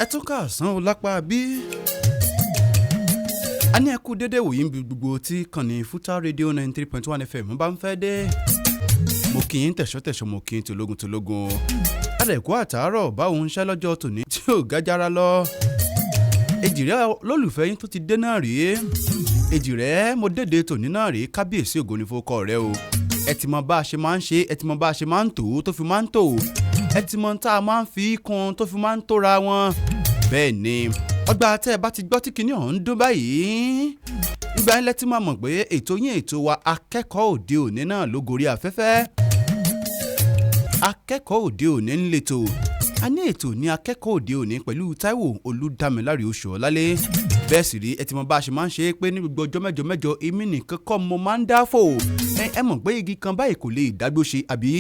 ẹ tún káàsán o lápá bí. a ní ẹ kú dédé wòyí gbogbo tí kàn ní Futa Radio 93.1 FM bá ń fẹ́ dé. mo kì í tẹ̀sọ́ mo kì í tológun. adẹ̀kú àtàárọ̀ báwo ń ṣe lọ́jọ́ tòní tí ò gájára lọ. èjìrẹ́ lólùfẹ́ yín tó ti dé náà rèé. èjìrẹ́ mo dédé tòní náà rèé kábíyèsí ògo ní fowókọ rẹ o. ẹ ti mọ bá a ṣe máa ń ṣe, ẹ ti mọ bá a ṣe máa ń tò ó tó fi máa ń tò. ẹ ti mọ tá a máa ń fi kún tó fi máa ń tóra wọn. bẹ́ẹ̀ ni ọgbà tẹ́ ẹ bá ti gbọ́ tí kinní ọ̀hún dún báyìí. ìgbà ilẹ̀ tí máa mọ̀ pé ètò yín ètò wa akẹ́kọ̀ọ́ òde òní náà ló gorí afẹ́fẹ́. akẹ́kọ̀ọ́ òde òní ń letò. a ní ètò ní akẹ́kọ̀ọ́ òde òní pẹ̀lú Taiwo Olúdámiláre Osuolale. bẹ́ẹ̀ sì rí ẹ ti mọ bá a ṣe máa ń ṣe é pé ní gbogbo ọjọ́ mẹ́jọ èmi nìkan kọ́ mo máa ń dáfò. ẹ mọ̀ pé igi kan báyìí kò lè dágbó ṣe àbí.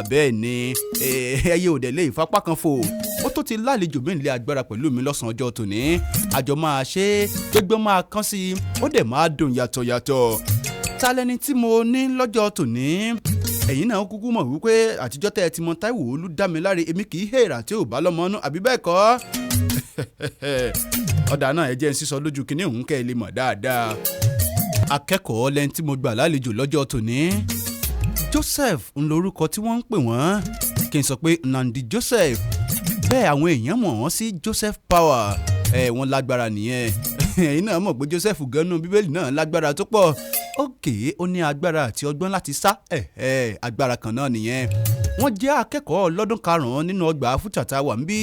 bẹ́ẹ̀ ni ẹyẹ òde lè fapá kan fò. ó tó ti lálejò mí nílé agbára pẹ̀lú mi lọ́sàn-án ọjọ́ tòní. àjọ máa ṣe é gbégbé máa kán sí i ó dẹ̀ máa dùn yàtọ̀. ta lẹni tí mo ní lọ́jọ́ tòní. ẹ̀yin náà kúkú mọ̀ wípé àtijọ́ tẹ́ ẹ ti mọ Táíwò Olúdámiláre èmi kì í hèèrà tí ò bá lọ́mọ nú àbí bẹ́ẹ̀ kọ́. ọ̀dà náà ẹ jẹ́ ń sísọ lójú kinní òun kẹ́ ẹ lè mọ̀ dáadáa. akẹ́kọ̀ọ́ lẹ́ni tí mo gbà lálejò lọ́jọ́ tòní. Joseph ń lorúkọ tí wọ́n ń pè wọ́n. kí n sọ pé Nnadi Joseph. bẹ́ẹ̀ àwọn èèyàn mọ̀ wọ́n sí Joseph Power. wọ́n lágbára nìyẹn. ẹ̀yin náà mọ̀ pé Joseph gan-an Bíbélì náà lágbára tó pọ̀. ókè ó ní agbára àti ọgbọ́n láti sá. agbára kan náà nìyẹn. wọ́n jẹ́ akẹ́kọ̀ọ́ lọ́dún karùn-ún nínú ọgbà Futa tá a wà níbí.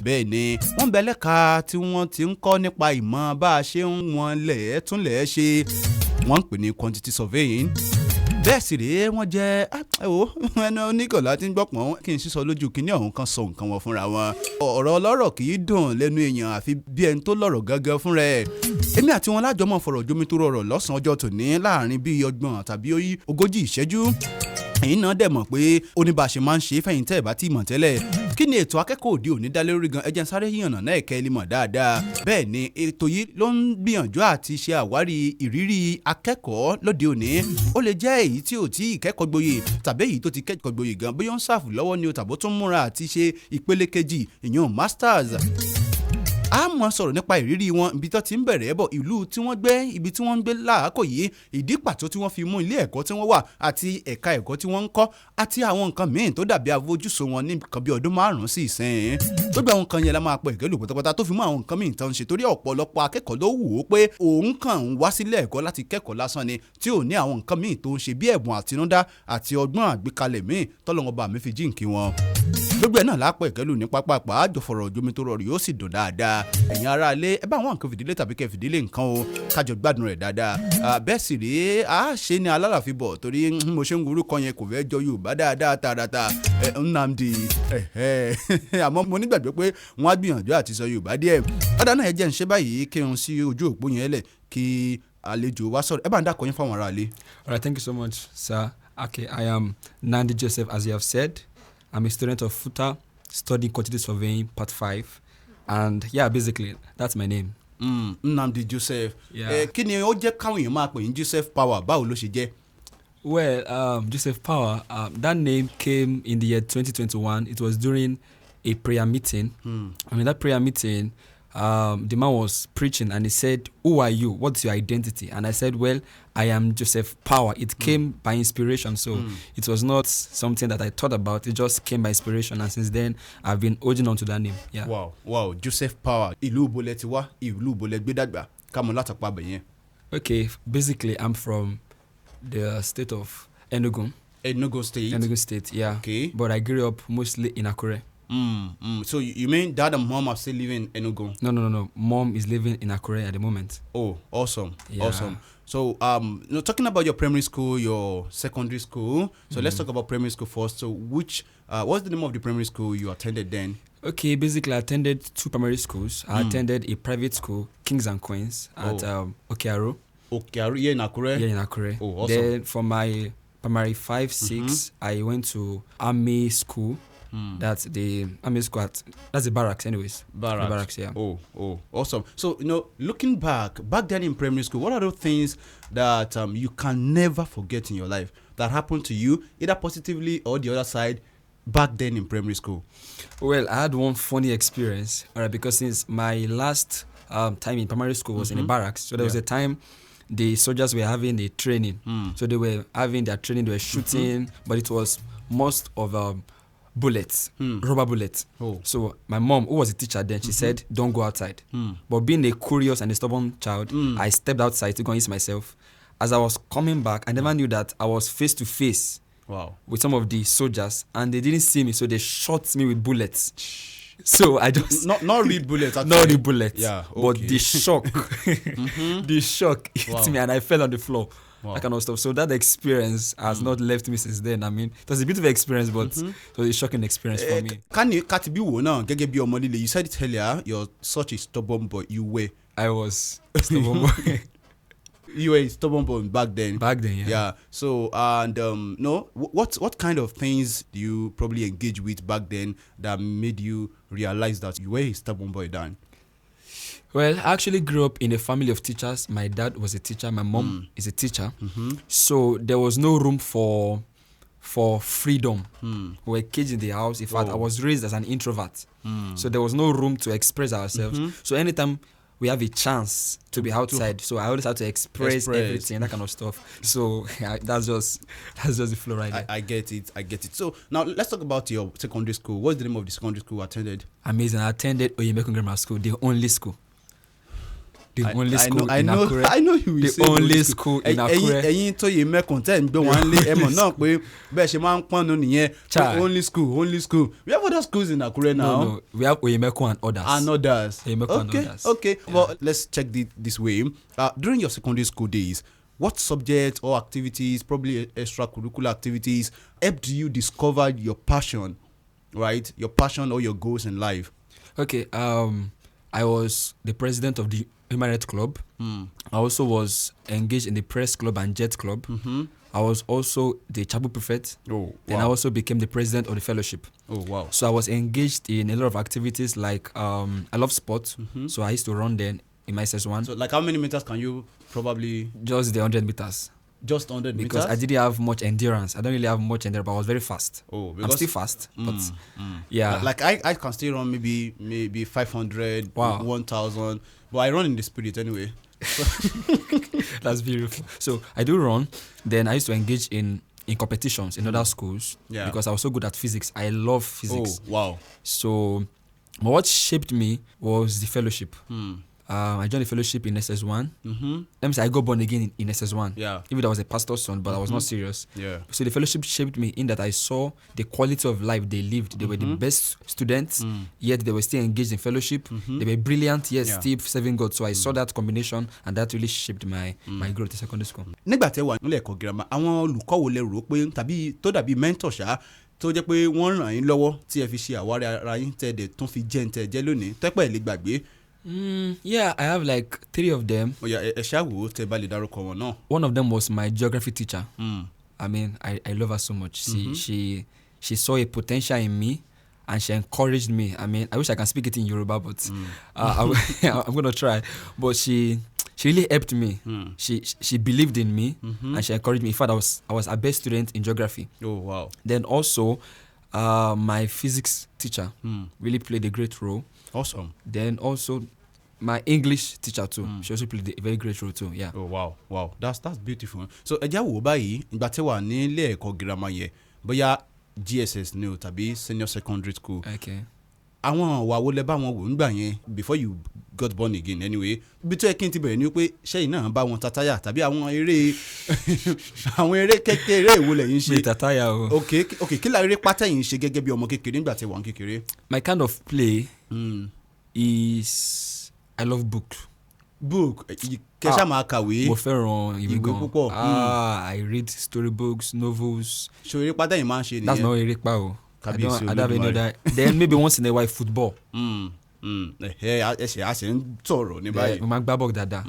bẹ́ẹ̀ ni wọ́n bẹ lẹ́ka tí wọ́n ti ń kọ́ nípa ìmọ̀ bá a ṣe ń wọn lẹ̀ tún lẹ̀ ṣe. wọ́n ń pè ní quantity surveying. bẹ́ẹ̀ sì rèé wọ́n jẹ́ ẹnu oníkọ̀lá tí ń gbọ́pọ̀n kí n sísọ lójú kínní ọ̀hún kan sọ nǹkan wọn fúnra wọn. ọ̀rọ̀ ọlọ́rọ̀ kì í dùn lẹ́nu èèyàn àfi bí ẹni tó lọ́rọ̀ gángan fúnra ẹ̀. èmi àti wọn lájọmọ̀ fọ̀rọ̀ jomi tó rọrọ̀ lọ́sàn-án ọjọ́ tòní láàrin bíi 30 tàbí 40 ìṣẹ́jú. ẹ̀yin náà dẹ̀ mọ̀ pé oníbàṣe máa ń ṣe fẹ̀yìntẹ́ ìbá tí mọ̀ tẹ́lẹ̀. kí ni ètò akẹ́kọ̀ọ́ òde òní dá lórí gan ẹjẹ́ ń sáré yànnà náà ẹ̀kẹ́ lè mọ̀ dáadáa. bẹ́ẹ̀ ni ètò yìí ló ń gbìyànjú àti ṣe àwárí ìrírí akẹ́kọ̀ọ́ lóde òní. ó lè jẹ́ èyí tí ò tí ì kẹ́kọ̀ọ́ gboyè tàbí èyí tó ti kẹ́kọ̀ọ́ gboyè gan bóyá ó ń ṣàfù lọ́wọ́ ni o tàbó tún múra àti ṣe ìpele kejì ìyẹn masters. a mọ̀ sọ̀rọ̀ nípa ìrírí wọn ibi tó ti ń bẹ̀rẹ̀ bọ̀ ìlú tí wọ́n gbé ibi tí wọ́n ń gbé láàkó yìí ìdí pàtó tí wọ́n fi mú ilé ẹ̀kọ́ tí wọ́n wà àti ẹ̀ka ẹ̀kọ́ tí wọ́n ń kọ́ àti àwọn nǹkan míì tó dàbí àfojúsùn wọn ní nǹkan bí ọdún 5 sí ìsìn. gbogbo àwọn nǹkan yẹn la máa pọ̀ ìkẹ́lù pátápátá tó fi mú àwọn nǹkan míì tán ṣe torí ọ̀pọ̀lọpọ̀ akẹ́kọ̀ọ́ ló wù ó pé òun kàn ń wá sílé ẹ̀kọ́ láti kẹ́kọ̀ọ́ lásán ni tí ò ní àwọn nǹkan míì tó ń ṣe bí ẹ̀bùn àtinúdá àti ọgbọ́n àgbékalẹ̀ míì tọ́lọ́run bá mi fi jíǹkí wọn. gbogbo ẹ̀ náà lápẹ̀ ìkẹ́lù ní pápápá àjọfọ̀rọ̀ ojomi tó rọrùn yóò sì dùn dáadáa. ẹ̀yin ará ilé ẹ bá àwọn nǹkan fìdílé tàbí kẹ́ fìdílé nǹkan o kájọ gbádùn rẹ̀ dáadáa. bẹ́ẹ̀ sì rèé a ṣe ni alálàfíbọ̀ torí mo ṣe ń wúrúkọ yẹn kò fẹ́ jọ Yorùbá dáadáa tààràtà Nnadi àmọ́ mo nígbàgbọ́ pé wọ́n á gbìyànjú àti sọ Yorùbá díẹ̀. ọ̀dà náà ẹ jẹ́ ń ṣe báyìí kí n sí ojú òpó yẹn lẹ̀ kí àlejò wa sọ̀rọ̀ ẹ bá ń dákọ̀ yín fáwọn ará ilé. All right, thank you so much, sir. Okay, I am Nnadi Joseph, as you have said. I'm a student of Futa, studying quantity surveying, part 5. And yeah, basically, that's my name. Nnadi Joseph. Yeah. Kí ni ó jẹ́ káwọn èèyàn máa pè ní Joseph Power báwo ló ṣe jẹ́? Well, Joseph Power, that name came in the year 2021. It was during a prayer meeting. I mean, that prayer meeting, the man was preaching and he said, "Who are you? What's your identity?" And I said, "Well, I am Joseph Power." It came by inspiration, so it was not something that I thought about. It just came by inspiration, and since then, I've been holding on to that name. Yeah. Wow, Joseph Power. Ìlú ibo lẹ ti wá, ìlú ibo lẹ gbé dàgbà, ká mọ̀ látàpá bẹ̀yẹn. Okay, basically, I'm from the state of Enugu. Enugu State. Enugu State, yeah. Okay. But I grew up mostly in Akure. So you mean dad and mom are still living in Enugu? No. Mom is living in Akure at the moment. Oh, awesome. Yeah. Awesome. So, talking about your primary school, your secondary school. So let's talk about primary school first. So what's the name of the primary school you attended then? Okay, basically I attended 2 primary schools. I attended a private school, Kings and Queens, at Okearo. Okearo, here in Akure? Yeah, in Akure. Oh, awesome. Then for my primary 5, 6, I went to Army School. That's the Army School. That's the barracks, anyways. Barracks, yeah. Oh, awesome. So, looking back then in primary school, what are those things that you can never forget in your life that happened to you, either positively or the other side, back then in primary school? Well, I had one funny experience, all right, because since my last time in primary school was in a barracks, so there was a time the soldiers were having a training. So they were having their training, they were shooting, but it was most of bullets, rubber bullets. Oh. So my mom, who was a teacher then, she said, don't go outside. But being a curious and a stubborn child, I stepped outside to go and ease myself. As I was coming back, I never knew that I was face to face with some of the soldiers, and they didn't see me, so they shot me with bullets. So I just not real bullets, actually. not the bullets, yeah, okay. but the shock, the shock hit me, and I fell on the floor. That kind of stuff. So that experience has not left me since then. I mean, it was a bit of an experience, but it was a shocking experience for me. Can you be now? You said it earlier. You're such a stubborn boy. I was a stubborn boy. You were a stubborn boy back then. Back then, yeah. Yeah. So and no, what kind of things do you probably engage with back then that made you realize that you were a stubborn boy then? Well, I actually grew up in a family of teachers. My dad was a teacher. My mom is a teacher. So there was no room for freedom. We were caged in the house. In fact, I was raised as an introvert. So there was no room to express ourselves. So anytime we have a chance to be outside, so I always have to express everything, that kind of stuff. So that's just the flow right there. I get it. So now let's talk about your secondary school. What's the name of the secondary school you attended? Amazing. I attended Oyemekun Grammar School, the only school. The only school in Akure. I know you will the say only school in Akure. Ẹ̀yin tó Oyemekun tẹ́ ń gbé wọn lé ẹmọ náà pé bẹ́ẹ̀ ṣe máa ń pọ́nnu nìyẹn. Only school. We have other schools in Akure now. No, we have Oyemekun and others. Oyemekun and others. Okay. Yeah. Well, let's check this way. During your secondary school days, what subjects or activities, probably extracurricular activities, helped you discover your passion, right? Your passion or your goals in life? Okay. I was the president of the Human Rights Club. I also was engaged in the Press Club and Jet Club. I was also the chapel prefect. Then I also became the president of the fellowship. Oh, wow. So I was engaged in a lot of activities like I love sports. So I used to run then in my SS1. So like how many meters can you probably? Just the 100 meters. Just 100 meters? Because I didn't have much endurance. I don't really have much endurance, but I was very fast. Because I'm still fast, but yeah. Like I can still run maybe 500, 1,000, but I run in the spirit anyway. That's beautiful. So I do run. Then I used to engage in competitions in other schools because I was so good at physics. I love physics. Oh, wow. So but what shaped me was the fellowship. I joined the fellowship in SS1. Let me say I got born again in SS1. Yeah. Even though I was a pastor's son, but I was not serious. Yeah. So the fellowship shaped me in that I saw the quality of life they lived. They were the best students, yet they were still engaged in fellowship. They were brilliant, yet still serving God. So I saw that combination, and that really shaped my growth in secondary school. Nígbà tẹ́ wà nílé ẹ̀kọ́ girama, àwọn olùkọ́ wo lẹ rò pé tàbí tó dàbí mentor ṣá tó jẹ́ pé wọ́n ràn yín lọ́wọ́ tí ẹ fi ṣe àwárí ara yín tẹ́ dẹ̀ tún fi jẹ́ ń tẹ́ jẹ́ lónìí tẹ́pẹ́ lè gbàgbé. Yeah, I have like 3 of them. Oh yeah, ẹ ṣáà wò ó tẹ́ bá lè dárúkọ wọn náà. One of them was my geography teacher. I mean, I love her so much. She saw a potential in me, and she encouraged me. I mean, I wish I can speak it in Yoruba, but I'm gonna try. But she really helped me. She believed in me, and she encouraged me. In fact, I was her best student in geography. Oh wow! Then also, my physics teacher really played a great role. Awesome. Then also, my English teacher too. She also played a very great role too. Yeah. Oh wow. That's beautiful. So ẹ já wò báyìí ìgbà tí wà ní ilé ẹ̀kọ́ girama yẹn bóyá GSS ni o tàbí senior secondary school. Okay. Àwọn wà wo lẹ bá wọn wò nígbà yẹn before you got born again anyway. Bí tó yẹ kí n ti bẹ̀rẹ̀ ni pé ṣẹ́yìn náà bá wọn tataya tàbí àwọn eré kékeré èwo lẹ́yìn ṣe. Mi tataya o. Okay, kí la eré pátá yìí ṣe gẹ́gẹ́ bí ọmọ kékeré nígbà tí wà ń kékeré. My kind of play is I love book. Kẹ́sà máa kàwé. Mo fẹ́ràn ìwé púpọ̀. I read storybooks, novels. So eré pátá yìí máa ń ṣe nìyẹn. That's not eré pa o. I don't have any other. Then maybe once in a while football. Ẹsẹ̀ àṣẹ ń sọ̀rọ̀ ní báyìí. Mo máa gbá bọ́ọ̀lù dáadáa.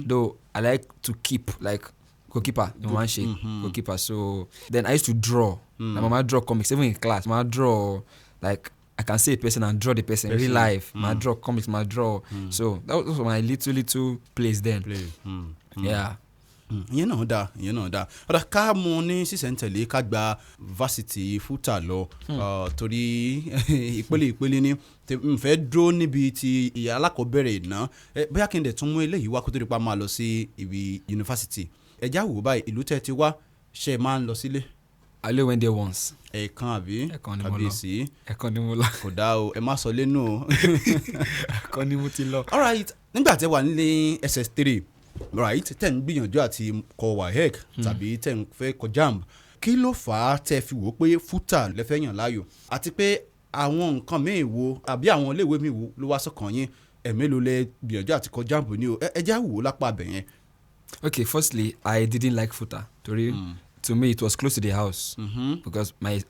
Though I like to keep like goalkeeper. Mo máa ń ṣe goalkeeper. So then I used to draw. My mama draw comics even in class. Mama draw like I can see a person and draw the person in real life. My draw comics, my draw. So that was my little plays then. Yeah. ìyẹn náà dáa ọ̀dà ká mú ní sísẹ̀ntẹ̀lé ká gba varsity FUTA lọ torí ìpele ní n fẹ́ dúró níbi ti ìyá alákọ̀ọ́bẹ̀rẹ̀ ìná bóyá kí n dẹ̀ tún mú eléyìí wá kó tó di pa máa lọ sí ibi yunifásitì ẹ̀já wò báyìí ìlú tẹ́ ti wá ṣe máa ń lọ sílé. I only went there once. ẹ̀ẹ̀kan àbí kábíyèsí. ẹ̀ẹ̀kan ni mo lọ. kò dáa o ẹ má sọ lẹ́nu o. ẹ̀ẹ̀kan ni mo ti lọ. all right nígbà tẹ́ wà nílé SS3 right tẹ́ ń gbìyànjú àti kọ WAEC tàbí tẹ́ ń fẹ́ kọ JAMB kí ló fà á tẹ́ fi wò pé FUTA lẹ́fẹ́ yàn láàyò àti pé àwọn nǹkan míì wo àbí àwọn iléèwé míì wo ló wá sọ́kàn yín ẹ̀mélòó lẹ gbìyànjú àti kọ JAMB ní o ẹ já wò ó lápá abẹ yẹn. Okay, firstly I didn't like FUTA torí to me it was close to the house because my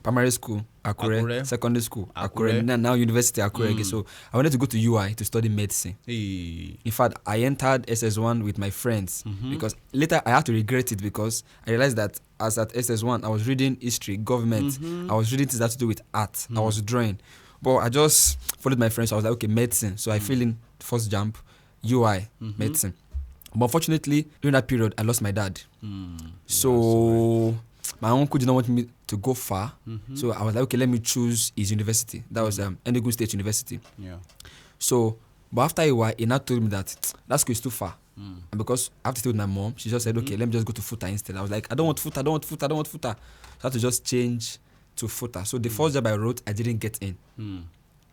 primary school Akure, secondary school Akure, now university Akure again. So I wanted to go to UI to study medicine. In fact, I entered SS1 with my friends because later I had to regret it because I realized that as at SS1 I was reading history, government, I was reading things that had to do with art, I was drawing. But I just followed my friends. So I was like, okay, medicine. So I filled in first jump, UI, medicine. But unfortunately, during that period, I lost my dad. So my uncle did not want me to go far. So I was like, okay, let me choose his university. That was Enugu State University. Yeah. So, but after a while, he now told me that school is too far. And because I have to stay with my mom, she just said, okay, let me just go to FUTA instead. I was like, I don't want FUTA. So I had to just change to FUTA. So the first job I wrote, I didn't get in.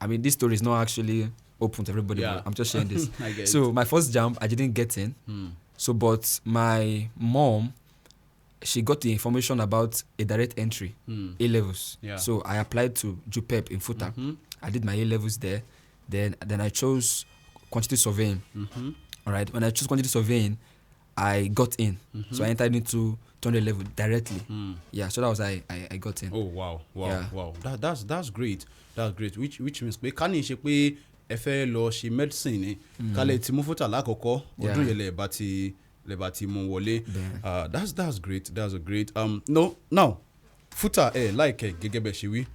I mean, this story is not actually open to everybody, but I'm just sharing this. So my first jump, I didn't get in. So, but my mom, she got the information about a direct entry, A-levels. Yeah. So I applied to JUPEP in FUTA. I did my A-levels there. Then I chose quantity surveying. All right. When I chose quantity surveying, I got in. So I entered into 200 level directly. Yeah. So that was I got in. Oh wow. That's great. Which means pé ká ní ṣe pé ẹ fẹ́ lọ ṣe medicine ni kálẹ̀ tí mú FUTA lákọ̀ọ́kọ́ ọdún yẹn lè bá ti mú wọlé. That's great. That's a great. Now FUTA like gẹ́gẹ́ bẹ́ẹ̀ ṣe wí.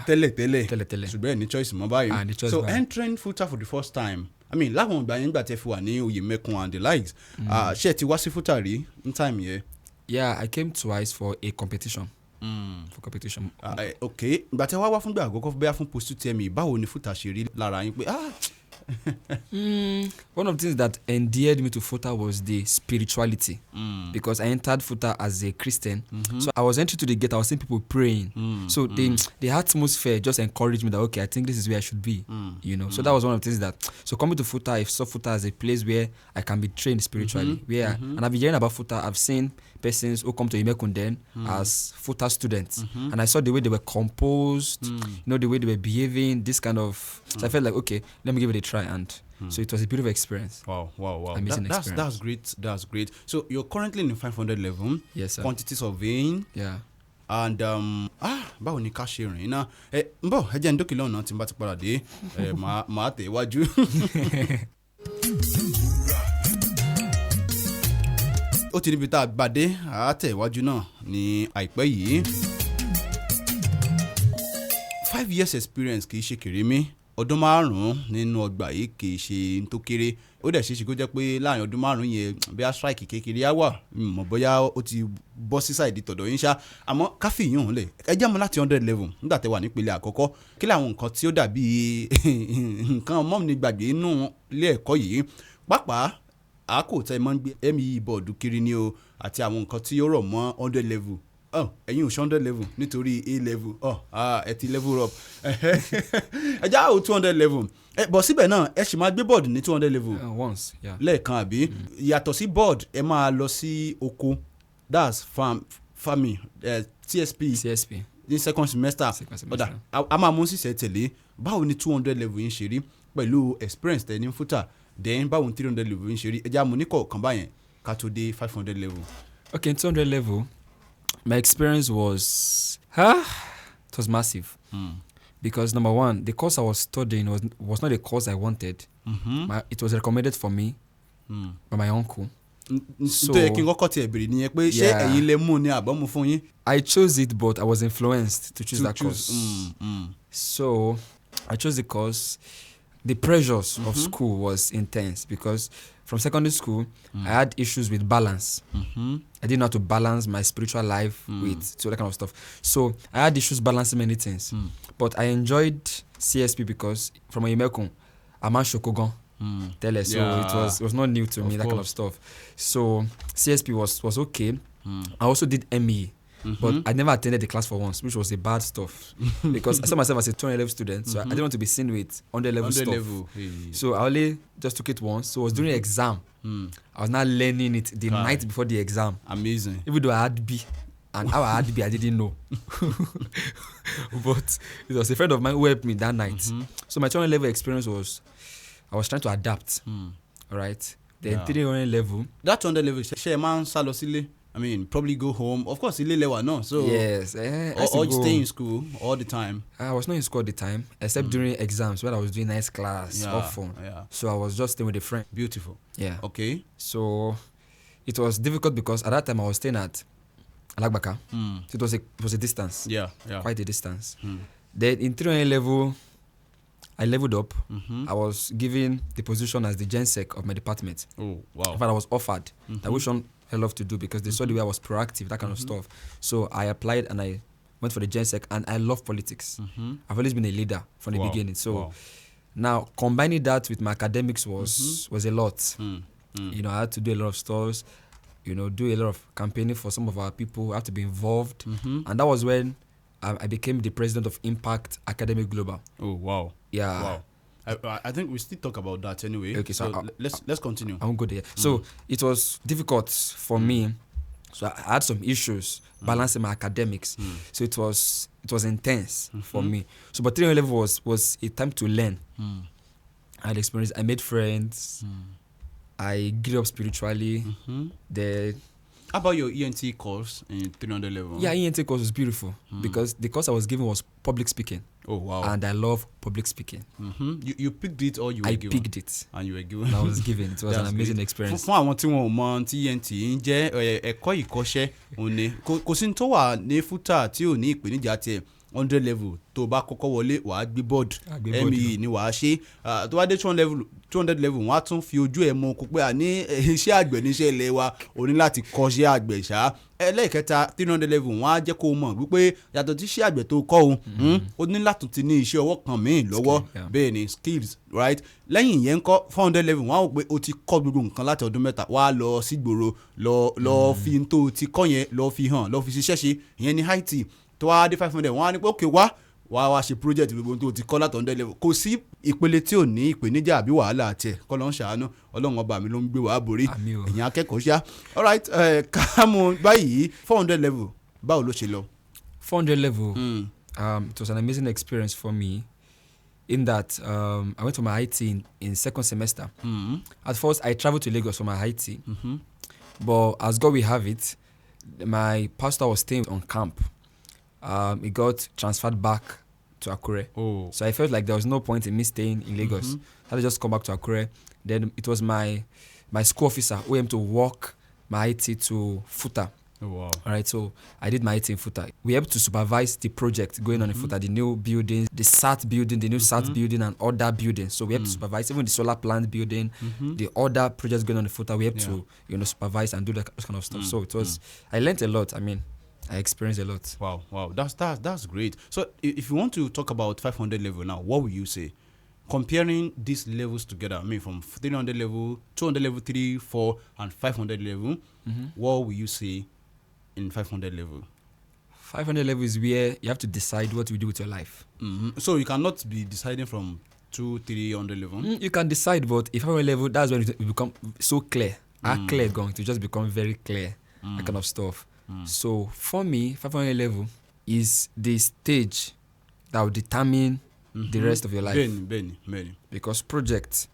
Tẹ́lẹ̀ ṣùgbọ́n ẹ ní choice mọ́ báyìí. So entering FUTA for the first time. I mean láwọn ìgbà yẹn gbà tẹ́ fi wà ní Oyèmẹ́kun and the likes. Ṣé ẹ ti wá sí FUTA rí ní time yẹn? Yeah, I came twice for a competition. For competition. Okay, ìgbà tẹ́ wá fúngbà àkọ́kọ́ bẹ́ẹ̀ fún post UTME báwo ni FUTA ṣe rí lára yín pé one of the things that endeared me to FUTA was the spirituality because I entered FUTA as a Christian. So I was entering to the gate, I was seeing people praying. So the atmosphere just encouraged me that okay, I think this is where I should be. You know, so that was one of the things that. So coming to FUTA, I saw FUTA as a place where I can be trained spiritually. And I've been hearing about FUTA. I've seen persons who come to Imekunde as FUTA students, and I saw the way they were composed, you know, the way they were behaving. This kind of. So I felt like okay, let me give it a try. And so it was a beautiful experience. Wow. Amazing experience. That's great. So you're currently in 500 level. Yes, sir. Quantity surveying. Yeah. And báwo ni ká ṣe rìn náà ẹ jẹ́ ń dókè lọ́nà tí n bá ti padà dé màá tẹ̀ wájú. Ó ti níbi tá a gbàdé àátẹ̀ iwájú náà ní àìpẹ́ yìí. 5 years experience kì í ṣe kèrèmí. Ọdún 5 nínú ọgbà yìí kì í ṣe tó kéré. Ó dẹ̀ ṣeéṣe kó jẹ́ pé láàrin ọdún 5 yẹn bí a strike kékeré á wà mọ̀ bóyá ó ti bọ́ sí side tọ̀dọ̀ yín ṣá. Àmọ́ ká fi ìyún lẹ̀ ẹ jẹ́ mọ́ láti 100 level nígbà tẹ́ wà nípele àkọ́kọ́ kí làwọn nǹkan tí ó dàbí nǹkan mọ́mí gbàgbé inú ilé ẹ̀kọ́ yìí pàápàá àákò tẹ́ mọ́ ń gbé ME bọ́ọ̀dù kiri ni o àti àwọn nǹkan tí ó rọ̀ mọ́ 100 level. Ẹ̀yin ò ṣe 100 level nítorí A level ẹ ti level up ẹ já o 200 level bọ̀ síbẹ̀ náà ẹ sì máa gbé board ní 200 level once lẹ́ẹ̀kan àbí yàtọ̀ sí board ẹ máa lọ sí oko that's farming TSP ní second semester ọ̀dà a máa mú sísẹ̀ tẹ̀lé báwo ni 200 level yín ṣe rí pẹ̀lú experience tẹ̀ ní FUTA then báwo ni 300 level yín ṣe rí ẹ já mú ní kọ̀ọ̀kan báyẹn ká tó dé 500 level. Okay, 200 level. My experience was it was massive because number one, the course I was studying was not a course I wanted. It was recommended for me by my uncle. So I chose it, but I was influenced to choose that course. So I chose the course. The pressures of school was intense because from secondary school, I had issues with balance. I didn't know how to balance my spiritual life with so that kind of stuff. So I had issues balancing many things. But I enjoyed CSP because from Oyemekun, I'm a Shokogan. Tell us. So it was not new to me, that kind of stuff. So CSP was okay. I also did ME. But I never attended the class for once, which was a bad stuff. Because I saw myself as a 200 level student, so I didn't want to be seen with 100 level stuff. So I only just took it once. So it was during exam. I was not learning it the night before the exam. Amazing. Even though I had B. And how I had B, I didn't know. But it was a friend of mine who helped me that night. So my 200 level experience was, I was trying to adapt. All right. Then 300 level. That 200 level, share man salo sile. I mean, probably go home. Of course, ile lewa no. So yes, or stay in school all the time. I was not in school all the time, except during exams when I was doing nice class often. So I was just staying with a friend. Beautiful. Yeah. Okay. So it was difficult because at that time I was staying at Alagbaka. So it was a distance. Yeah. Quite a distance. Then in 300 level, I leveled up. I was given the position as the Gen Sec of my department. Oh, wow. In fact, I was offered. That which one I love to do because they saw the way I was proactive, that kind of stuff. So I applied and I went for the Gen Sec, and I love politics. I've always been a leader from the beginning. So now combining that with my academics was a lot. You know, I had to do a lot of stuff, you know, do a lot of campaigning for some of our people. I had to be involved. And that was when I became the president of Impact Academic Global. Oh, wow. Yeah. Wow. I think we still talk about that anyway. Okay, so let's continue. I won't go there. So it was difficult for me. So I had some issues balancing my academics. So it was intense for me. So but 300 level was a time to learn. I had experience. I made friends. I grew up spiritually. How about your ENT course in 300 level? Yeah, ENT course was beautiful because the course I was given was public speaking. Oh, wow. And I love public speaking. You picked it or you were given? I picked it. And you were given? I was given. It was an amazing experience. Fún àwọn tí wọn ò mọ tí ENT ń jẹ́ ẹ̀kọ́ ìkọ́ṣẹ́ òní kò sí tó wà ní fúta tí ò ní ìpèníjà tiẹ̀ 100 level tó bá kọ́kọ́ wọlé wàá gbé board ME ni wàá ṣe tó wá dé 200 level wọ́n á tún fi ojú ẹ̀ mọ kó pé àní iṣẹ́ àgbẹ̀ níṣẹ́ ilé wa ò ní láti kọ́ṣẹ́ àgbẹ̀ ṣá ẹlẹ́ẹ̀kẹta 300 level wọ́n á jẹ́ kó mọ̀ wípé yàtọ̀ tí iṣẹ́ àgbẹ̀ tó kọ́ ó ní láti ti ní iṣẹ́ ọwọ́ kan míì lọ́wọ́ bẹ́ẹ̀ ni skills right lẹ́yìn ìyẹn ń kọ́ 400 level wọ́n á wò pé o ti kọ́ gbogbo nǹkan láti ọdún mẹ́ta wá lọ sígboro lọ fi tó ti kọ́ yẹn lọ fi hàn lọ fi ṣiṣẹ́ ṣe ìyẹn ní IT tó wá dé 500 wọ́n á ní pé okay wá ṣe project gbogbo tó ti kọ́ láti 100 level kò sí ìpele tí ò ní ìpèníjà àbí wàhálà àti ẹ̀ kọ́ ló ń ṣàánú ọlọ́run ọba mi ló ń gbé wàá borí ẹ̀yin akẹ́kọ̀ọ́ ṣá alright káàmù báyìí 400 level báwo ló ṣe lọ. 400 level it was an amazing experience for me in that I went for my IT in second semester. At first I traveled to Lagos for my IT but as God will have it my pastor was staying on camp. He got transferred back to Akure. Oh. So I felt like there was no point in me staying in Lagos. I had to just come back to Akure. Then it was my school officer who came to walk my IT to Futa. Oh, wow. All right, so I did my IT in Futa. We helped to supervise the project going on in Futa, the new buildings, the SAT building, the new SAT building, and other buildings. So we have to supervise even the solar plant building, the other projects going on in Futa. We have to supervise and do that kind of stuff. So it was, I learned a lot. I mean, I experienced a lot. Wow. That's great. So if you want to talk about 500 level now, what will you say? Comparing these levels together, I mean from 300 level, 200 level, 3, 4, and 500 level, what will you say in 500 level? 500 level is where you have to decide what you do with your life. So you cannot be deciding from 200-300 level? You can decide, but if 500 level, that's when it become so clear. Clear going to just become very clear, that kind of stuff. So for me, 500 level is the stage that will determine the rest of your life. Benny. Because project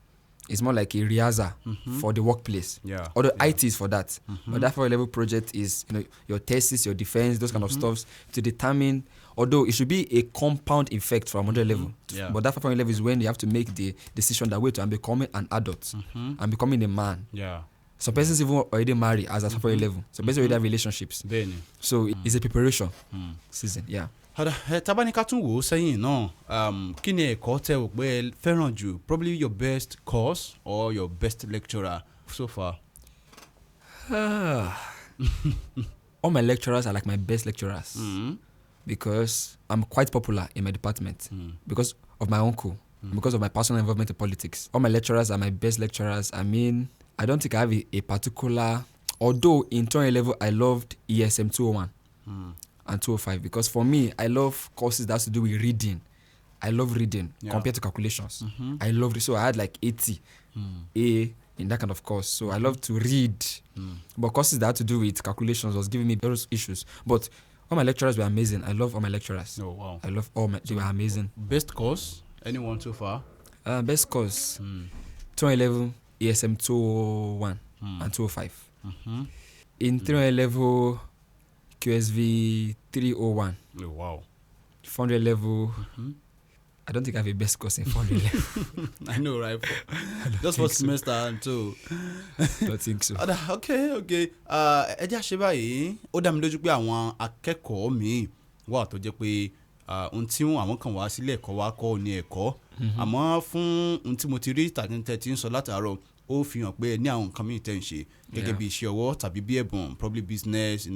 is more like a rehearsal for the workplace. Yeah. Although IT is for that. But that 500 level project is your thesis, your defense, those kind of stuff to determine. Although it should be a compound effect from 100 level. Yeah. But that 500 level is when you have to make the decision that way to I'm becoming an adult. I'm becoming a man. Yeah. Some persons even already marry as at 500 level. Some persons already have relationships. Benny. So it's a preparation season. Yeah. Tabanika tún wò sẹ́yìn náà kí ni ẹ̀kọ́ tẹ́ ò pé fẹ́ràn jù probably your best course or your best lecturer so far? All my lecturers are like my best lecturers because I'm quite popular in my department because of my uncle, because of my personal involvement in politics. All my lecturers are my best lecturers. I mean, I don't think I have a particular, although in 20 level I loved ESM 201 and 205 because for me, I love courses that has to do with reading. I love reading compared to calculations. I love it. So I had like 80 A in that kind of course. So I love to read. But courses that had to do with calculations was giving me those issues. But all my lecturers were amazing. I love all my lecturers. Oh, wow. I love they were amazing. Best course? Anyone so far? Best course? 2011 ESM 201 and 205. In 300 level, QSV 301. Oh, wow. 400 level, I don't think I have a best course in 400 level. I know, right? Just for semester and two. Don't think so. Okay. Ẹ jẹ́ àṣẹ báyìí. Ó dá mi lójú pé àwọn akẹ́kọ̀ọ́ míì wà tó jẹ́ pé ohun tí àwọn kan wá sílé ẹ̀kọ́ wá kọ́ ní ẹ̀kọ́. Àmọ́ fún ohun tí mo ti rí tàbí tí ń sọ látàárọ̀, ó fi hàn pé ní àwọn nǹkan míì tẹ́ ń ṣe gẹ́gẹ́ bí iṣẹ́ ọwọ́ tàbí bí ẹ̀bùn, probably business,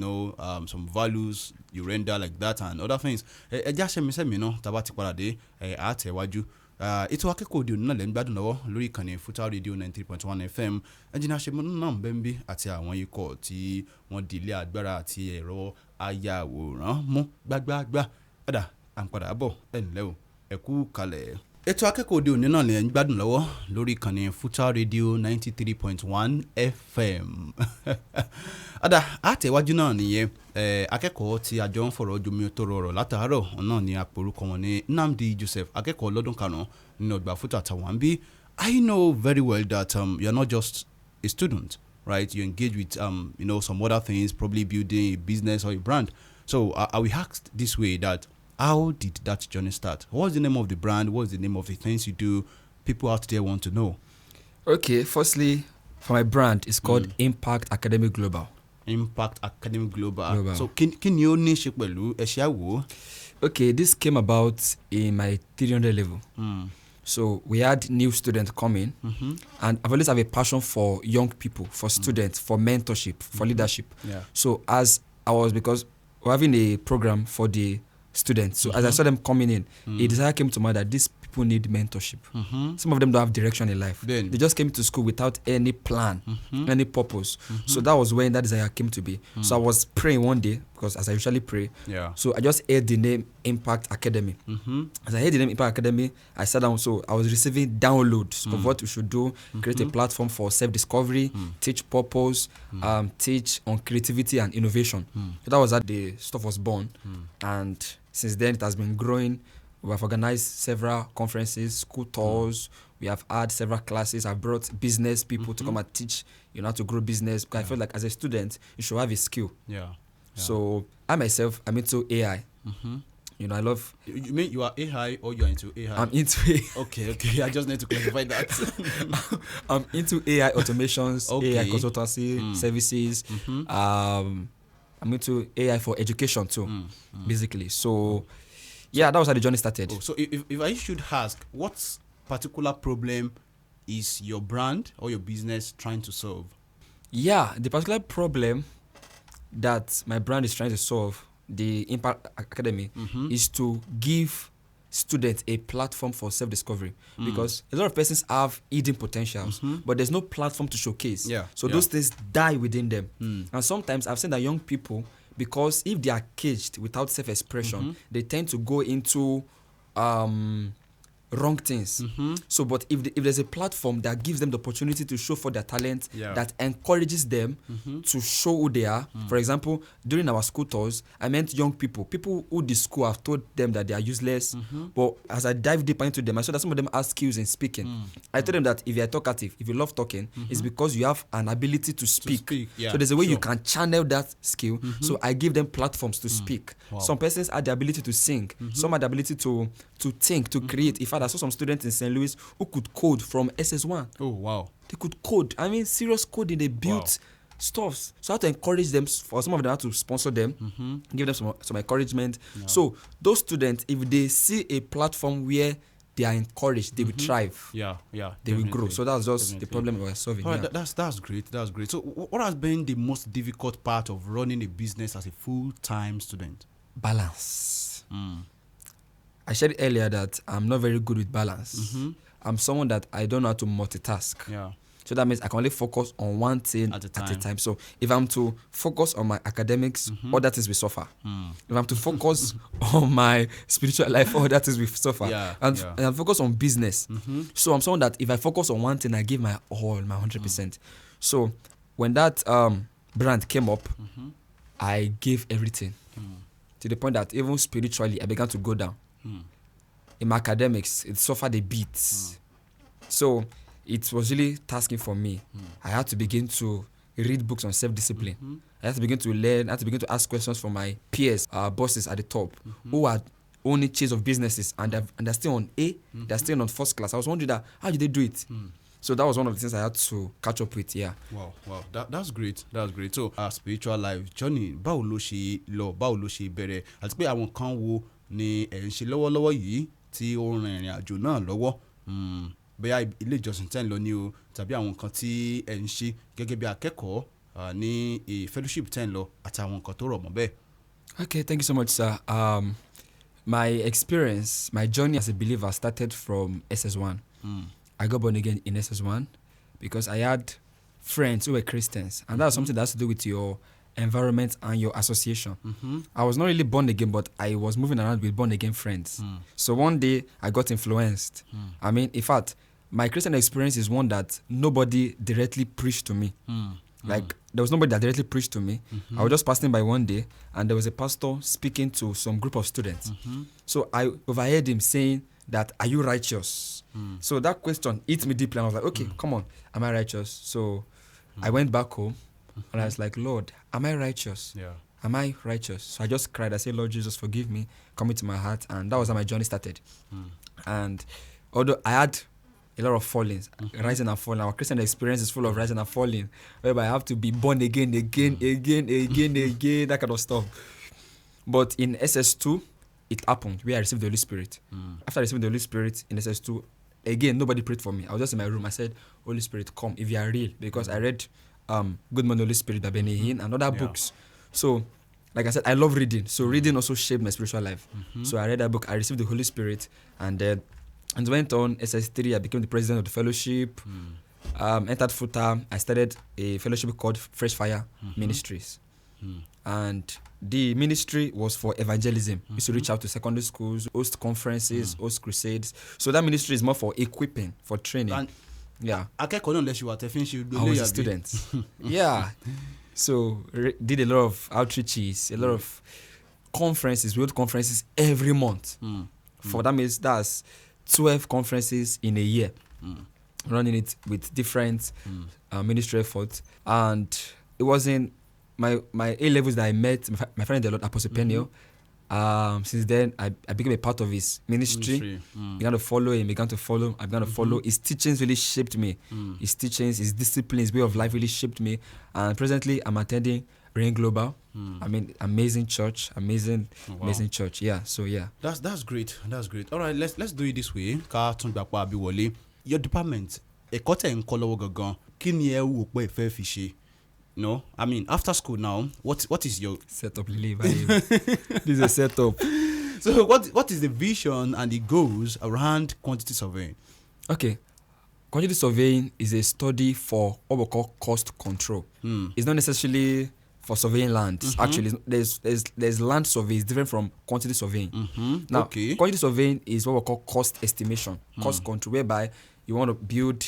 some values you render like that and other things. Ẹ jẹ́ àṣẹ mi sẹ́mi náà tá a bá ti padà dé àtẹ̀wájú. Ètò akẹ́kọ̀ọ́ òde òní náà lẹ́ ń gbádùn lọ́wọ́ lórí ìkànnì Futa Radio 93.1 FM. Ẹnjìnà ṣe náà ń bẹ́ ń bí àti àwọn ikọ̀ tí wọ́n di ilé agbára àti ẹ̀rọ ayàwòrán mú gbágbáágbá. Padà à ń padà bọ̀ ẹ̀ ǹlẹ́ o ẹ kú kalẹ̀. Ètò akẹ́kọ̀ọ́ òde òní náà lẹ́ ń gbádùn lọ́wọ́ lórí ìkànnì Futa Radio 93.1 FM. Àtẹ̀wájú náà nìyẹn. Akẹ́kọ̀ọ́ tí àjọ ń fọ̀rọ̀ jomi tó rọrọ̀ látàárọ̀ náà ni àpòrúkọ wọn ní Nnadi Joseph, akẹ́kọ̀ọ́ lọ́dún karùn-ún nínú ọgbà Futa Taiwo bí. I know very well that you're not just a student, right? You engage with some other things, probably building a business or a brand. So I will ask this way that how did that journey start? What's the name of the brand? What's the name of the things you do? People out there want to know. Okay, firstly, for my brand, it's called Impact Academy Global. Impact Academy Global. So, can you ní ṣe pẹ̀lú ẹ̀ṣẹ̀ àwò? Okay, this came about in my 300 level. So we had new students coming, and I've always have a passion for young people, for students, for mentorship, for leadership. Yeah. So because we're having a program for the students. So as I saw them coming in, a desire came to mind that these people need mentorship. Some of them don't have direction in life. They just came to school without any plan, any purpose. So that was when that desire came to be. So I was praying one day, because as I usually pray, so I just heard the name Impact Academy. As I heard the name Impact Academy, I sat down. So I was receiving downloads of what we should do, create a platform for self-discovery, teach purpose, teach on creativity and innovation. So that was how the stuff was born. And since then, it has been growing. We have organized several conferences, school tours. We have had several classes. I've brought business people to come and teach how to grow business. Because I feel like as a student, you should have a skill. So I myself, I'm into AI. I love... You mean you are AI or you're into AI? I'm into AI. Okay. I just need to clarify that. I'm into AI automations, AI consultancy services. I'm into AI for education too, basically. So, that was how the journey started. So if I should ask, what particular problem is your brand or your business trying to solve? The particular problem that my brand is trying to solve, the Impact Academy, is to give students a platform for self-discovery. Because a lot of persons have hidden potentials, but there's no platform to showcase. So those things die within them. And sometimes I've seen that young people, because if they are caged without self-expression, they tend to go into wrong things. So, but if there's a platform that gives them the opportunity to show for their talent, that encourages them to show who they are. For example, during our school tours, I met young people who the school have told them that they are useless. But as I dive deeper into them, I saw that some of them have skills in speaking. I told them that if you're talkative, if you love talking, it's because you have an ability to speak. So there's a way you can channel that skill. So I give them platforms to speak. Some persons have the ability to sing. Some have the ability to think, to create. In fact, I saw some students in St. Louis who could code from SS1. Oh, wow. They could code. I mean, serious coding. They built stuff. So I had to encourage them. For some of them, I had to sponsor them, give them some encouragement. So those students, if they see a platform where they are encouraged, they will thrive. Yeah. They will grow. So that's just the Definitely. problem we're solving. All right, Yeah. that's great. That's great. So, what has been the most difficult part of running a business as a full-time student? Balance. I said earlier that I'm not very good with balance. I'm someone that I don't know how to multitask. Yeah. So that means I can only focus on one thing at a time. So if I'm to focus on my academics, all that is we suffer. If I'm to focus on my spiritual life, all that is we suffer. And I'm focused on business. So I'm someone that if I focus on one thing, I give my all, my 100%. So when that brand came up, I gave everything. To the point that even spiritually, I began to go down. In my academics, it suffered a bit. So it was really tasking for me. I had to begin to read books on self-discipline. I had to begin to learn, I had to begin to ask questions from my peers, bosses at the top, who are owning chains of businesses and they're still on A, they're still on first class. I was wondering how did they do it? So that was one of the things I had to catch up with, yeah. Wow. That's great. That's great. So, spiritual life journey, báwo ló ṣe lọ, báwo ló ṣe bẹ̀rẹ̀, àti pé àwọn kan wo ni ẹ̀ ń ṣe lọ́wọ́lọ́wọ́ yìí tí ó ń rin ìrìn àjò náà lọ́wọ́. Bóyá ilé ìjọsìn tẹ́ ń lọ ní o, tàbí àwọn nǹkan tí ẹ̀ ń ṣe gẹ́gẹ́ bí akẹ́kọ̀ọ́ ní fellowship tẹ́ ń lọ àti àwọn nǹkan tó rọ̀ mọ́ bẹ́ẹ̀. Okay, thank you so much, sir. My experience, my journey as a believer started from SS1. I got born again in SS1 because I had friends who were Christians, and that's something that has to do with your environment and your association. I was not really born again, but I was moving around with born again friends. So one day I got influenced. I mean, in fact, my Christian experience is one that nobody directly preached to me. Like, there was nobody that directly preached to me. I was just passing by one day, and there was a pastor speaking to some group of students. So I overheard him saying that, "Are you righteous?" So that question hit me deeply, and I was like, okay, come on, am I righteous? So I went back home, and I was like, Lord, am I righteous? Yeah. Am I righteous? So I just cried. I said, Lord Jesus, forgive me, come into my heart. And that was how my journey started. And although I had a lot of fallings, rising and falling, our Christian experience is full of rising and falling, whereby I have to be born again, that kind of stuff. But in SS2, it happened where I received the Holy Spirit. After I received the Holy Spirit in SS2, again, nobody prayed for me. I was just in my room. I said, Holy Spirit, come if you are real. Because I read Good Morning Holy Spirit by Benny Hinn and other books. So, like I said, I love reading. So reading also shaped my spiritual life. So I read that book. I received the Holy Spirit. And went on SS3. I became the president of the fellowship. Entered full-time. I started a fellowship called Fresh Fire Ministries. And the ministry was for evangelism. We used to reach out to secondary schools, host conferences, host crusades. So that ministry is more for equipping, for training. And yeah. Akekoo náà lẹ́sìn wà tẹ́fín ṣe I was a student. Yeah. So did a lot of outreaches, a lot of conferences, world conferences every month. For that means that's 12 conferences in a year. Running it with different ministry efforts. And it wasn't my A levels that I met my friend a lot, Apostle Penio. Since then, I became a part of his ministry. Began to follow him. I began to follow. His teachings really shaped me. His teachings, his discipline, his way of life really shaped me. And presently, I'm attending Rain Global. I mean, amazing church, amazing church. Yeah. So yeah. That's great. That's great. All right, let's do it this way. Ká tún gbà pa àbí wọlé. Your department, ẹ̀kọ́ tẹ́ ń kọ́ lọ́wọ́ gangan. Kí ni ẹ wò pé ẹ fẹ́ fi ṣe? No, I mean, after school now, what is your setup? This is a setup. So what is the vision and the goals around quantity surveying? Okay, quantity surveying is a study for what we call cost control. It's not necessarily for surveying land. Actually, there's land survey is different from quantity surveying. Now, quantity surveying is what we call cost estimation, cost control, whereby you want to build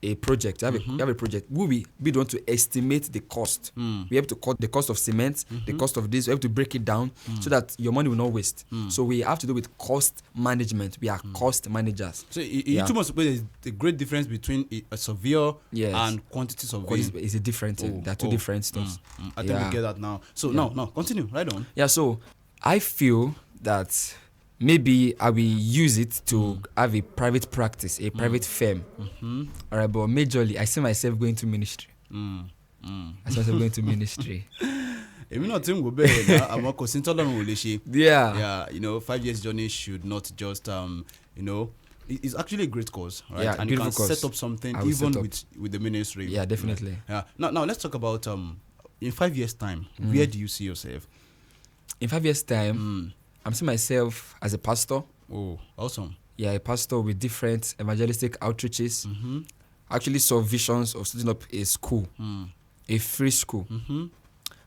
a project. You have a project. We want to estimate the cost. We have to cut the cost of cement, the cost of this. We have to break it down so that your money will not waste. So we have to do with cost management. We are cost managers. So it must be there's a great difference between a surveyor and quantity surveying. It's a different thing. There are two different stuff. I think we get that now. So now continue. Right on. Yeah. So I feel that maybe I will use it to have a private practice, a private firm. All right, but majorly, I see myself going to ministry. I see myself going to ministry. Èmi náà tí ń wò bẹ́ẹ̀ náà, àmọ́ kò sí tọ́lọ́run ò lè ṣe. Yeah. Yeah, 5 years journey should not just, it's actually a great course, right? Yeah, and you can beautiful course. set up something I will even set up. with the ministry. Yeah, definitely. Yeah. Now let's talk about in 5 years' time, where do you see yourself? In 5 years' time, I'm seeing myself as a pastor. Oh, awesome. Yeah, a pastor with different evangelistic outreaches. I actually saw visions of setting up a school, a free school.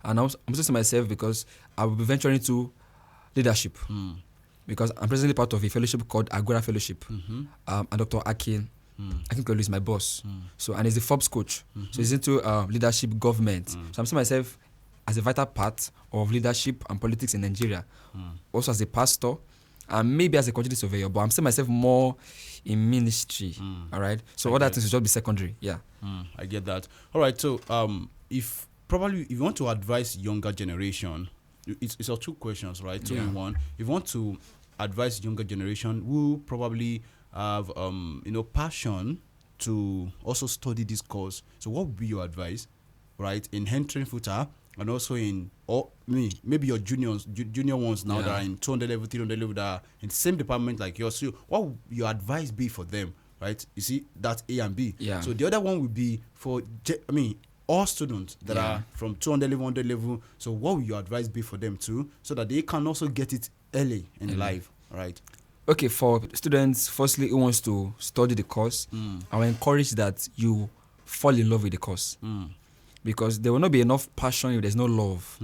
And I'm saying to myself because I will be venturing into leadership. Because I'm presently part of a fellowship called Agora Fellowship. And Dr. Akekoo is my boss. So, and he's the Forbes coach. So he's into leadership, government. So I'm seeing myself as a vital part of leadership and politics in Nigeria. Also as a pastor, and maybe as a quantity surveyor, but I'm seeing myself more in ministry. All right. So all that things will just be secondary. Yeah. I get that. All right. So if you want to advise younger generation, it's our two questions, right? Two in one. If you want to advise younger generation who probably have passion to also study this course, so what would be your advice, right, in entering FUTA and also in maybe your junior ones now that are in 200 level, 300 level, that are in the same department like yours? So what would your advice be for them, right? You see, that's A and B. Yeah. So the other one would be for all students that are from 200 level, 100 level. So what would your advice be for them too, so that they can also get it early in life, right? Okay, for students, firstly, who wants to study the course, I will encourage that you fall in love with the course. Because there will not be enough passion if there's no love.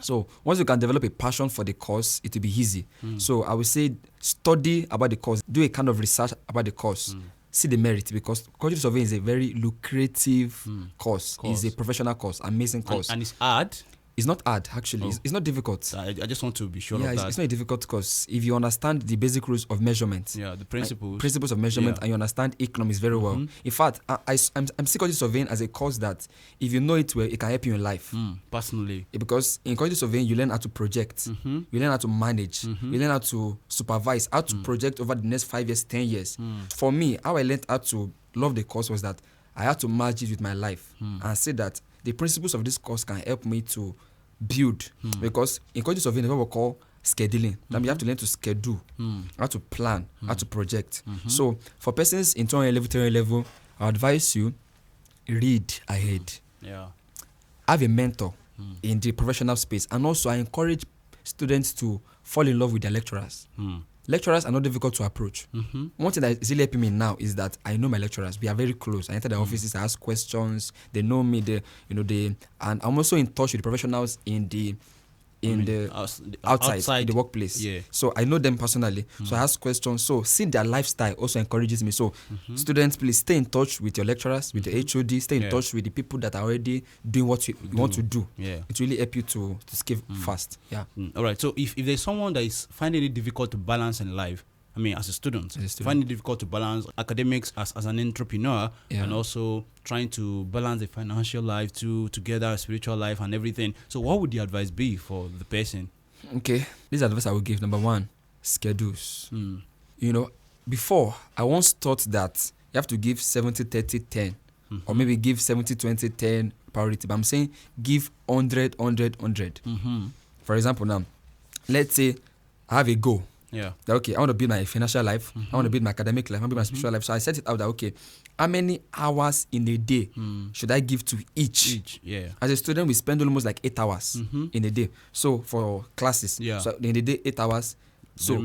So once you can develop a passion for the course, it will be easy. So I would say study about the course, do a kind of research about the course, see the merit, because quantity surveying is a very lucrative course. It's a professional course, amazing course. And it's hard. It's not hard, actually. It's not difficult. I just want to be sure of that. It's not a difficult course. If you understand the basic rules of measurement, the principles of measurement, and you understand economics very well. In fact, I'm seeing quantity surveying as a course that, if you know it well, it can help you in life. Personally. Because in quantity surveying, you learn how to project, you learn how to manage, you learn how to supervise, how to project over the next 5 years, 10 years. For me, how I learned how to love the course was that I had to merge it with my life and say that the principles of this course can help me to build. Because in quantity surveying, what we call scheduling. That means you have to learn to schedule, how to plan, how to project. So for persons in 200 level, 300 level, I advise you, read ahead. Have a mentor in the professional space. And also I encourage students to fall in love with their lecturers. Lecturers are not difficult to approach. One thing that is really helping me now is that I know my lecturers. We are very close. I enter their offices, I ask questions. They know me. And I'm also in touch with the professionals outside in the workplace. So I know them personally. So I ask questions. So seeing their lifestyle also encourages me. So students, please stay in touch with your lecturers, with your HOD. Stay in touch with the people that are already doing what you want to do. It really help you to scale fast. All right. So if there's someone that is finding it difficult to balance in life, as a student, finding it difficult to balance academics as an entrepreneur, and also trying to balance the financial life together, spiritual life and everything. So what would the advice be for the person? Okay, this advice I would give. Number one, schedules. Before, I once thought that you have to give 70, 30, 10, or maybe give 70, 20, 10 priority. But I'm saying give 100, 100, 100. For example, now, let's say I have a goal. Okay, I want to build my financial life. I want to build my academic life. I want to build my spiritual life. So I set it out that, okay, how many hours in a day should I give to each? As a student, we spend almost like 8 hours in a day. So for classes, so in the day, 8 hours. So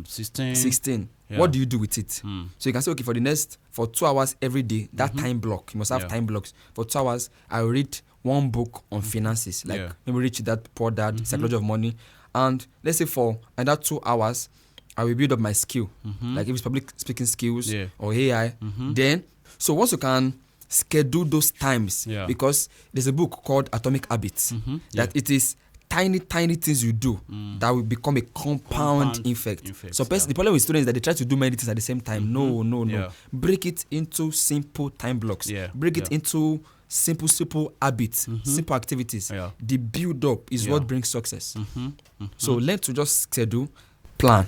16. What do you do with it? So you can say, okay, for 2 hours every day, that time block, you must have time blocks. For 2 hours, I will read one book on finances, like maybe Rich Dad, Poor Dad, Psychology of Money. And let's say for another 2 hours, I will build up my skill, like if it's public speaking skills or AI. Then, so once you can schedule those times, because there's a book called Atomic Habits, that it is tiny things you do that will become a compound effect. So the problem with students is that they try to do many things at the same time. No. Break it into simple time blocks. Break it into simple habits, simple activities. The build up is what brings success. So learn to just schedule, plan.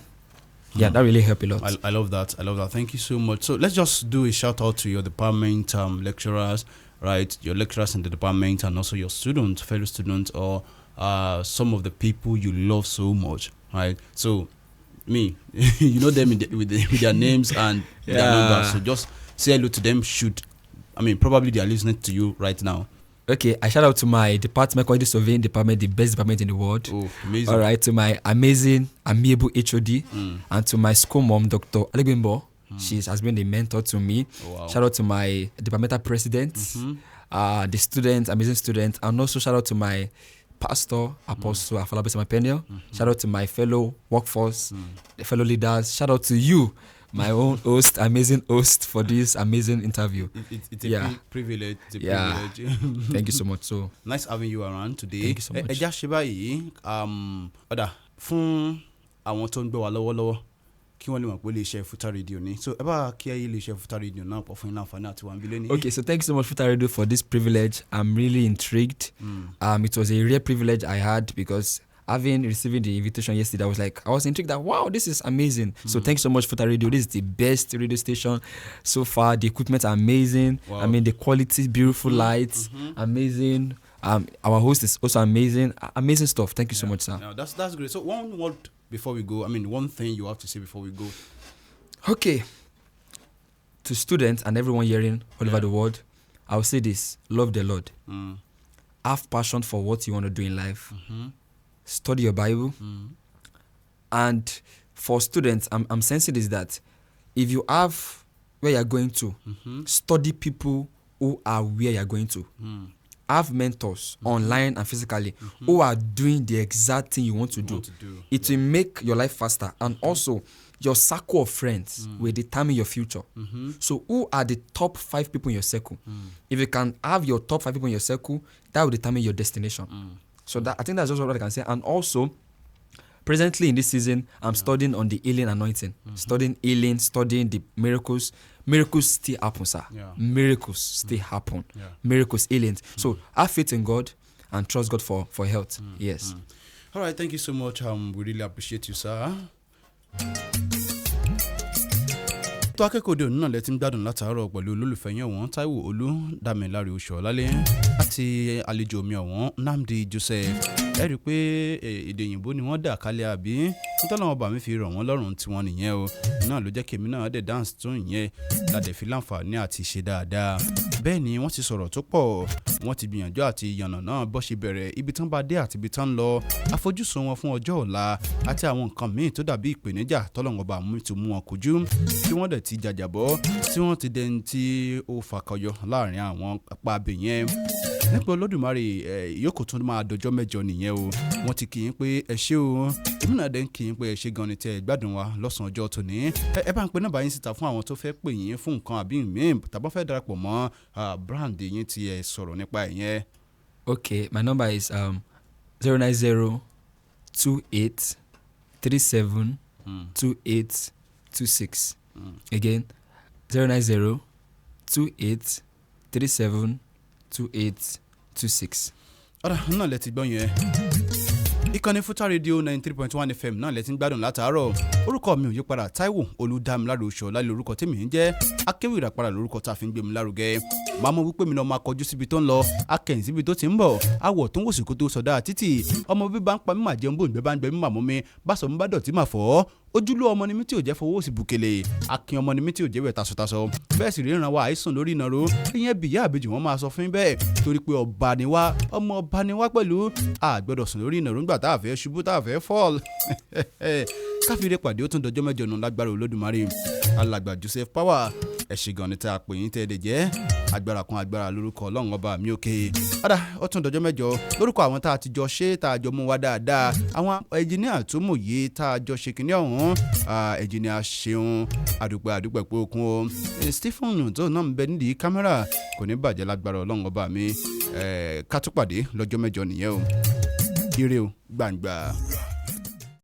That really help a lot. I love that. Thank you so much. So let's just do a shout out to your department lecturers, right? Your lecturers in the department, and also your students, fellow students, or some of the people you love so much, right? So me, you know them with their names and their numbers. So just say hello to them. Probably they are listening to you right now. Okay, I shout out to my department, quality surveying department, the best department in the world. Oh, amazing. All right, to my amazing, amiable HOD, and to my school mom, Dr. Alegbimbo. She has been a mentor to me. Oh, wow. Shout out to my departmental president, the students, amazing students, and also shout out to my pastor, Apostle Afalabi Samapenio. Shout out to my fellow workforce, the fellow leaders. Shout out to you, my own host, amazing host for this amazing interview. It's a privilege. It's a privilege. Thank you so much. So nice having you around today. Thank you so much. Ẹja ṣe báyìí, fún àwọn tó ń gbé wa lọ́wọ́lọ́wọ́ kí wọ́n lè mọ̀ pé iléeṣẹ́ Futa Radio ni. So ẹ bá kí ayé iléeṣẹ́ Futa Radio náà pọ̀ fún yín láǹfààní àti wà ń bílẹ̀ ní. Okay, so thank you so much Futa Radio for this privilege. I'm really intrigued. It was a rare privilege I had because receiving the invitation yesterday, I was intrigued that, wow, this is amazing. So thanks so much Futa Radio. This is the best radio station so far. The equipment are amazing. Wow. The quality, beautiful lights, amazing. Our host is also amazing. Amazing stuff. Thank you so much, sir. No, that's great. So one word before we go. One thing you have to say before we go. Okay. To students and everyone hearing all over the world, I will say this: love the Lord. Have passion for what you want to do in life. Study your Bible. And for students, I'm sensing is that if you have where you're going to, study people who are where you're going to. Have mentors online and physically who are doing the exact thing you want to do. It will make your life faster, and also your circle of friends will determine your future. So who are the top 5 people in your circle? If you can have your top 5 people in your circle, that will determine your destination. So I think that's just what I can say. And also, presently in this season, I'm studying on the healing anointing, studying healing, studying the miracles. Miracles still happen, sir. Miracles still happen. Miracles, healings. So have faith in God and trust God for health. Yes. All right. Thank you so much. We really appreciate you, sir. tó Akekoo òde òní náà lẹ́tí ń gbádùn látàárọ̀ pẹ̀lú olólùfẹ́ yẹn ọ̀wọ́n Taiwo Olúdámiláre Osuolale àti àlejò mi ọ̀wọ́n Nnadi Joseph. Ẹ rí i pé èdè òyìnbó ni wọ́n dà kálẹ̀ àbí nítorí àwọn bàmí fi rọ̀ wọ́n lọ́rùn tí wọ́n nìyẹn o náà ló jẹ́ kèmí náà dẹ̀ dáǹsì tó ìyẹn ládẹ̀ fi láǹfààní àti ṣe dáadáa. Bẹ́ẹ̀ ni wọ́n ti sọ̀rọ̀ tó pọ̀, wọ́n ti gbìyànjú àti yànnà náà bó ṣe bẹ̀rẹ̀ ibi tán bá dé àti ibi tán lọ, àfojúsùn wọn fún ọjọ́ ọ̀la àti àwọn nǹkan míì tó dàbí ìpèníjà tọ́lọ́run bá mú ti mú wọn kojú tí wọ́n dẹ̀ ti jàjàbọ́ tí wọ́n ti dẹni tí ó fàkọyọ láàrin àwọn apá abẹ yẹn. Nípa Olódùmarè yòókù tún máa dọjọ́ mẹ́jọ nìyẹn o. Wọ́n ti kì í pé ẹ ṣé o, èmi náà dẹ̀ ń kì í pé ẹ ṣé gan ni tẹ́ ẹ gbádùn wa lọ́sàn-án ọjọ́ tòní. Ẹ bá ń pe nọ́mbà yín síta fún àwọn tó fẹ́ pè yín fún nǹkan àbí ìmíì tàbí fẹ́ darapọ̀ mọ́ brand yín tí ẹ sọ̀rọ̀ nípa ẹ̀ yẹn. Okay, my number is 090 28 37 28 26. Again, 090 28 37 28 26. Ọ̀rọ̀ náà lẹ ti gbọ́ yẹn. Ìkànnì Futa Radio 93.1 FM náà lẹ ti ń gbádùn látàárọ̀. Orúkọ mi ò yí padà, Taiwo Olúdámiláre Osuolale lórúkọ tèmi ń jẹ́. Akéwì ìràpadà lórúkọ tá a fi ń gbé mi lárugẹ. Màá mọ̀ wípé mi náà máa kọjú síbi tó ń lọ, akẹ́yìn síbi tó ti ń bọ̀, awọ̀ tó ń wòsì kó tó sọdá títì. Ọmọ bí bá ń pa mí mà jẹun bó ń gbé bá ń gbẹ mí mà mú mi, bá sọ mi bá dọ̀tí mà fọ́. Ojúlówó ọmọ ni mí tí ò jẹ́ fowó sí bùkélé, akin ọmọ ni mí tí ò jẹ́ wẹ̀ tasọtasọ. Bẹ́ẹ̀ sì ríran wa àìsàn lórí ìnáró, ìyẹn bìyà àbèjì wọn máa sọ fún bẹ́ẹ̀ torí pé ọba ni wá, ọmọ ọba ni wá pẹ̀lú àgbẹ̀dọ̀ sùn lórí ìnáró nígbà tá a fẹ́ ṣubú tá a fẹ́ fall. Káfíńrẹ́ pàdé ó tún dọjọ́ mẹ́jọ nù lágbára Olódùmarè. Alàgbà Joseph Power ẹ ṣé gan ni tá a pè yín tẹ́ ẹ dẹ̀ jẹ́ agbára kan agbára lórúkọ Ọlọ́run ọba mi òkè. Ọ̀dà ó tún dọjọ́ mẹ́jọ lórúkọ àwọn tá a ti jọ ṣe tá a jọ mú wa dáadáa, àwọn ẹnjìníà tó mòye tá a jọ ṣe kìíní ọ̀hún, ẹnjìníà Ṣeun àdúpẹ́ pé okun o. Stephen tó náà ń bẹ nídìí kámẹ́rà kò ní bàjẹ́ lágbára Ọlọ́run ọba mi. Ká tún pàdé lọ́jọ́ mẹ́jọ nìyẹn o. Ire o gbàǹgbà.